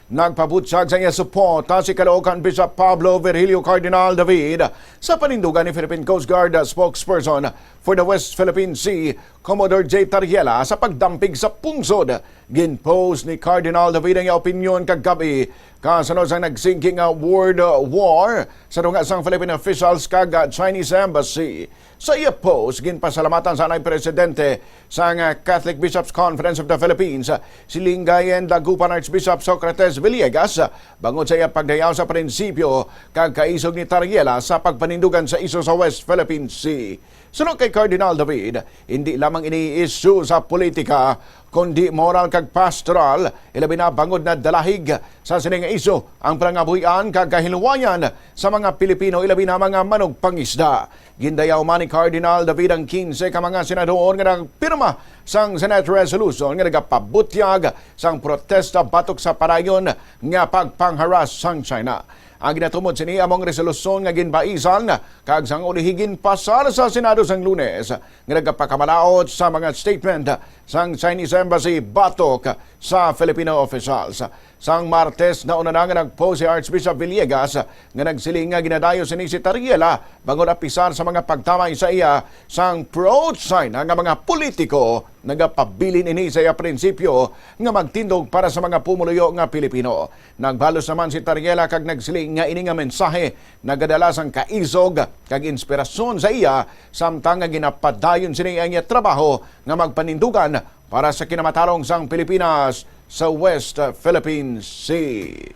Nagpabutsag sa iya suporta si Caloocan Bishop Pablo Virgilio Cardinal David sa panindugan ni Philippine Coast Guard spokesperson for the West Philippine Sea, Commodore J. Tarriela sa pagdampig sa pungsod. Ginpost ni Cardinal David ang iya opinyon kagabi kasunod sa nagsinking world war sa dunga sang Philippine officials kag Chinese Embassy. Sa iya post, ginpasalamatan sa anay presidente sa Catholic Bishops Conference of the Philippines, si Lingayen Dagupan Archbishop Socrates Villegas, bangod sa iya pagdayaw sa prinsipyo kag kaisog ni Tarriela sa pagpanindugan sa iso sa West Philippine Sea. Sunod kay Cardinal David, hindi lamang ini-issue sa politika, kundi moral kag pastoral, ilabi na bangod na dalahig sa sining iso ang pangabuhian kag kahiluwayan sa mga Pilipino, ilabi na mga manugpangisda. Gindayaw man ni Cardinal David ang 15 ka mga senador nga nagpirma sang Senate Resolution nga nagapabutyag sang protesta batok sa parayon nga pagpangharas sang China. Ang ginatumod sini among resolusyon nga ginbaisan kag sang ulihigin pasar sa Senado sang Lunes nga nagpakamalaot sa mga statement sang Chinese Embassy batok sa Filipino officials. Sang Martes na una na nga nagpost si Archbishop Villegas nga nagsiling nga ginadayo sini si Tarriela bangod apisar sa mga pagtamay sa iya sang pro-China nga mga politiko nagapabilin ini sa iya prinsipyo nga magtindog para sa mga pumuluyo nga Pilipino. Nagbalos naman si Tarriela kag nagsiling nga ini nga mensahe nagadala sang kaisog kag inspirasyon sa iya samtang nga ginapadayon sini ang iya trabaho nga magpanindugan para sa kinamatarong sang Pilipinas sa West Philippine Sea.